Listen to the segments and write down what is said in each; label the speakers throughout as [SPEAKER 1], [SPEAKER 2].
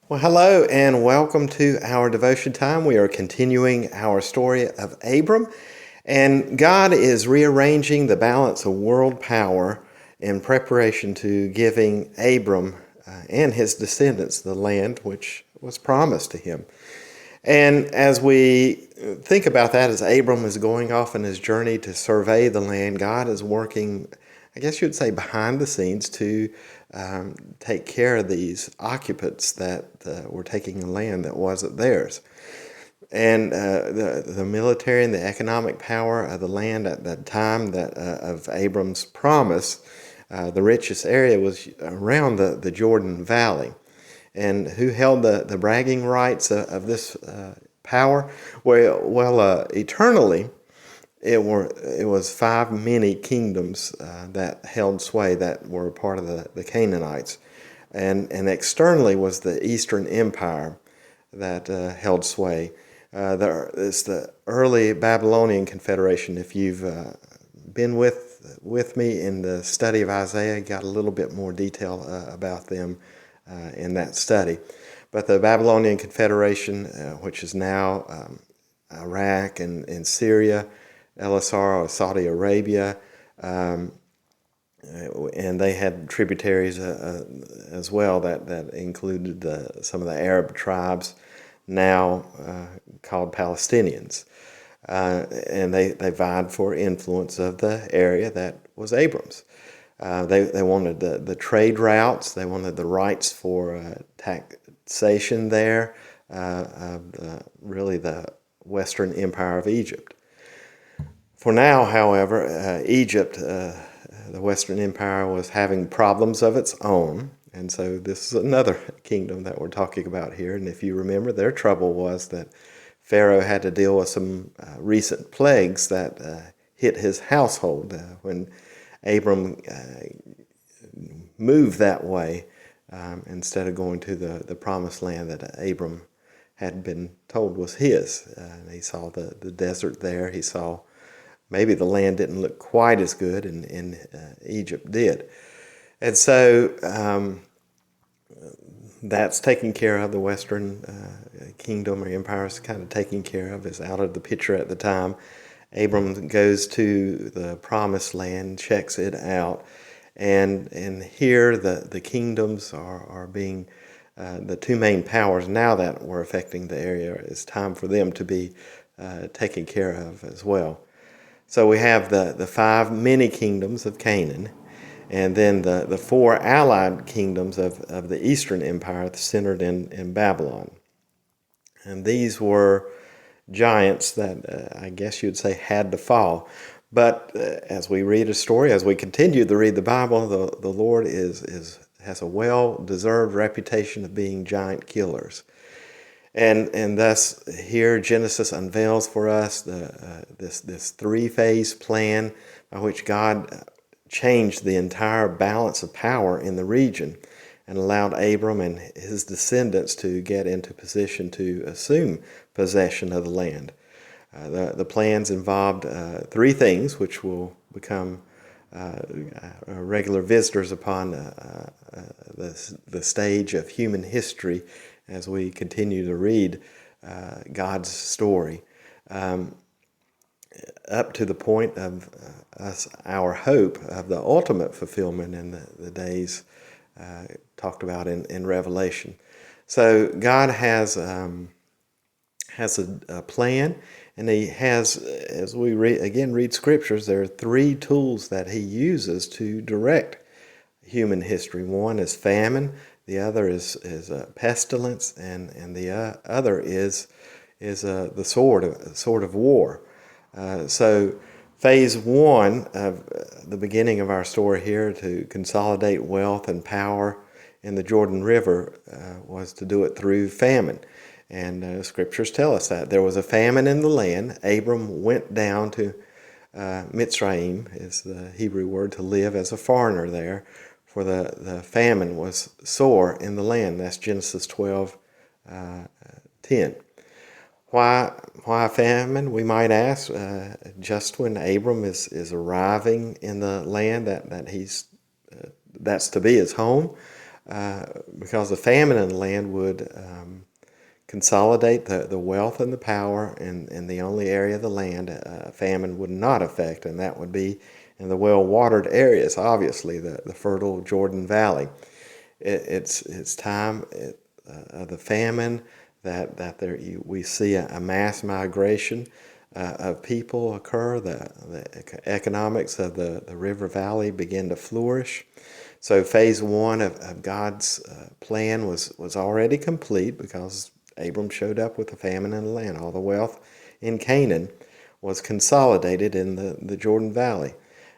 [SPEAKER 1] Well, hello and welcome to our devotion time. We are continuing our story of Abram, and God is rearranging the balance of world power in preparation to giving Abram and his descendants the land which was promised to him. And as we think about that, as Abram is going off on his journey to survey the land, God is working, I guess you'd say, behind the scenes to take care of these occupants that were taking the land that wasn't theirs. And the military and the economic power of the land at that time of Abram's promise, the richest area was around the Jordan Valley. And who held the bragging rights of this power? Well, eternally, it was five many kingdoms that held sway that were part of the Canaanites. And externally was the Eastern Empire that held sway. It's the early Babylonian Confederation. If you've been with me in the study of Isaiah, got a little bit more detail about them in that study. But the Babylonian Confederation, which is now Iraq and Syria, LSR or Saudi Arabia, and they had tributaries as well that included some of the Arab tribes, now called Palestinians. And they vied for influence of the area that was Abram's. They wanted the trade routes. They wanted the rights for taxation there, really the Western Empire of Egypt. For now, however, Egypt, the Western Empire, was having problems of its own. And so this is another kingdom that we're talking about here. And if you remember, their trouble was that Pharaoh had to deal with some recent plagues that hit his household when Abram moved that way instead of going to the promised land that Abram had been told was his. He saw the desert there. He saw maybe the land didn't look quite as good, and Egypt did. And so that's taken care of. The Western kingdom or empire is kind of taken care of, is out of the picture at the time. Abram goes to the promised land, checks it out, and here the kingdoms are being, the two main powers now that were affecting the area, it's time for them to be taken care of as well. So we have the five many kingdoms of Canaan, and then the four allied kingdoms of the Eastern Empire centered in Babylon. And these were giants that I guess you'd say had to fall. But as we read a story, as we continue to read the Bible, the Lord has a well-deserved reputation of being giant killers. And thus here Genesis unveils for us this three-phase plan by which God changed the entire balance of power in the region and allowed Abram and his descendants to get into position to assume possession of the land. The plans involved three things which will become regular visitors upon the stage of human history as we continue to read God's story, up to the point of our hope of the ultimate fulfillment in the days talked about in Revelation. So God has a plan, and He has, as we read scriptures, there are three tools that He uses to direct human history. One is famine, the other is pestilence, and the other is the sword of war. So phase one of the beginning of our story here, to consolidate wealth and power in the Jordan River, was to do it through famine. And scriptures tell us that there was a famine in the land. Abram went down to Mitzrayim, is the Hebrew word, to live as a foreigner there, for the famine was sore in the land. That's Genesis 12:10. Why famine, we might ask? Just when Abram is arriving in the land that's to be his home, because the famine in the land would consolidate the wealth and the power in the only area of the land famine would not affect, and that would be in the well-watered areas, obviously, the fertile Jordan Valley. It's time of the famine that we see a mass migration of people occur. The economics of the river valley begin to flourish. So phase one of God's plan was already complete because Abram showed up with the famine in the land. All the wealth in Canaan was consolidated in the Jordan Valley.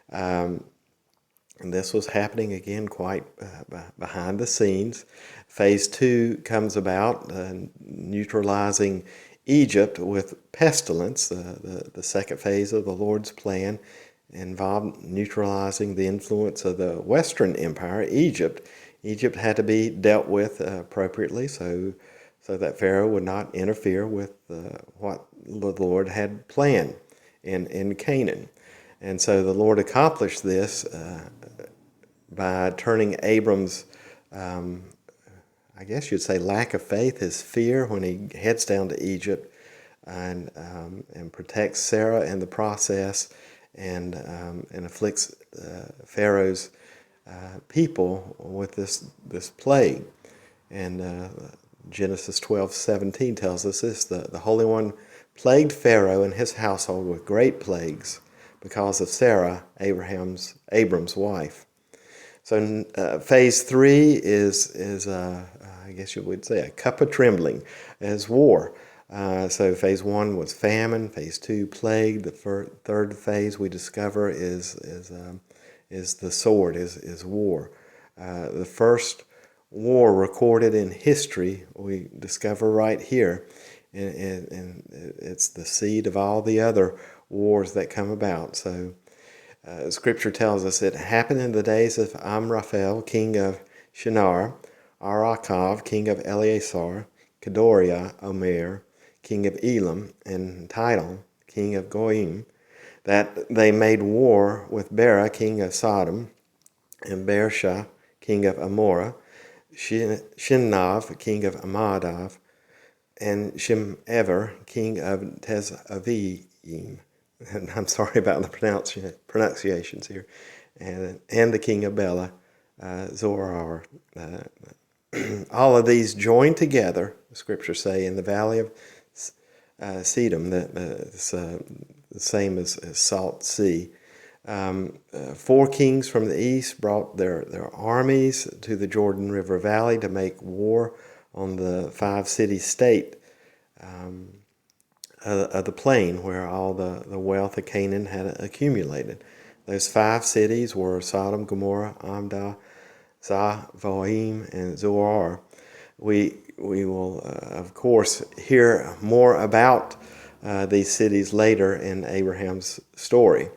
[SPEAKER 1] And this was happening again quite behind the scenes. Phase two comes about, neutralizing Egypt with pestilence. The second phase of the Lord's plan involved neutralizing the influence of the Western Empire, Egypt. Egypt had to be dealt with appropriately so that Pharaoh would not interfere with what the Lord had planned in Canaan. And so the Lord accomplished this by turning Abram's, I guess you'd say, lack of faith, his fear when he heads down to Egypt and protects Sarah in the process and afflicts Pharaoh's people with this plague. And Genesis 12:17 tells us this: the Holy One plagued Pharaoh and his household with great plagues because of Sarah, Abram's wife. So phase three is I guess you would say, a cup of trembling, as war. So phase one was famine. Phase two, plague. The third phase we discover is the sword, is war. The first war recorded in history we discover right here, and it's the seed of all the other wars that come about. So Scripture tells us it happened in the days of Amraphel, king of Shinar, Arakav, king of Eleazar, Kedoriah, Omer, king of Elam, and Tidal, king of Goyim, that they made war with Bera, king of Sodom, and Bersha, king of Amorah, Shinnav, king of Amadav, and Shemever, king of Tezavim. And I'm sorry about the pronunciations here. And the king of Bela, Zorar. All of these joined together, the scriptures say, in the valley of Sedom, the same as Salt Sea. 4 kings from the east brought their armies to the Jordan River Valley to make war on the 5 city state of the plain where all the wealth of Canaan had accumulated. Those 5 cities were Sodom, Gomorrah, Amdah, Zavoim, and Zoar. We will, of course, hear more about these cities later in Abraham's story.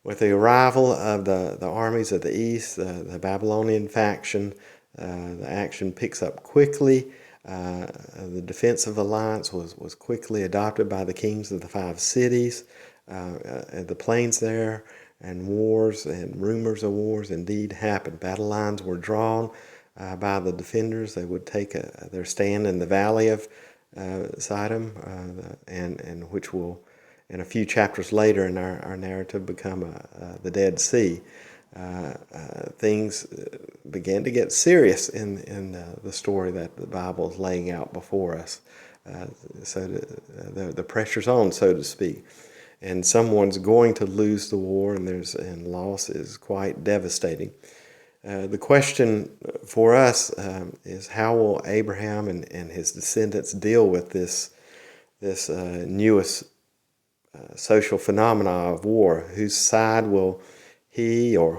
[SPEAKER 1] With the arrival of the armies of the east, the Babylonian faction, the action picks up quickly. The defensive alliance was quickly adopted by the kings of the 5 cities. The plains there, and wars and rumors of wars indeed happened. Battle lines were drawn by the defenders. They would take their stand in the valley of Sidon, and which will, in a few chapters later in our narrative, become the Dead Sea. Things began to get serious in the story that the Bible is laying out before us. So the pressure's on, so to speak. And someone's going to lose the war, and loss is quite devastating. The question for us is, how will Abraham and his descendants deal with this newest social phenomena of war? Whose side will he, or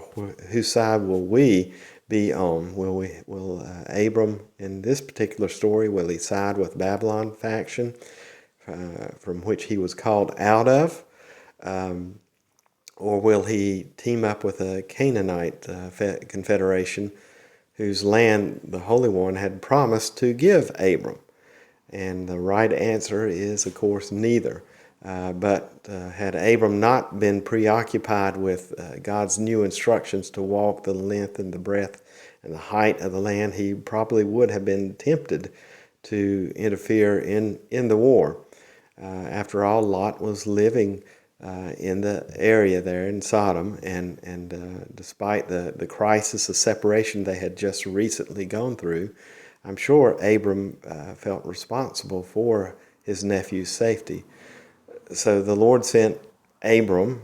[SPEAKER 1] whose side will we be on? Will Abram, in this particular story, will he side with Babylon faction, from which he was called out of? Or will he team up with a Canaanite confederation whose land the Holy One had promised to give Abram? And the right answer is, of course, neither. But had Abram not been preoccupied with God's new instructions to walk the length and the breadth and the height of the land, he probably would have been tempted to interfere in the war. After all, Lot was living in the area there in Sodom, and despite the crisis of separation they had just recently gone through, I'm sure Abram felt responsible for his nephew's safety. So the Lord sent Abram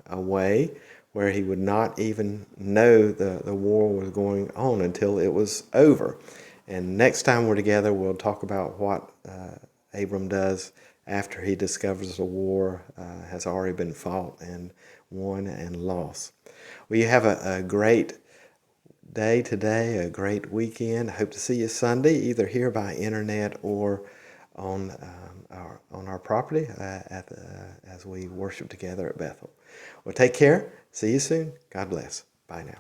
[SPEAKER 1] away where he would not even know the war was going on until it was over. And next time we're together, we'll talk about what Abram does after he discovers the war has already been fought and won and lost. Well, you have a great day today, a great weekend. I hope to see you Sunday, either here by internet or on our property as we worship together at Bethel. Well, take care. See you soon. God bless. Bye now.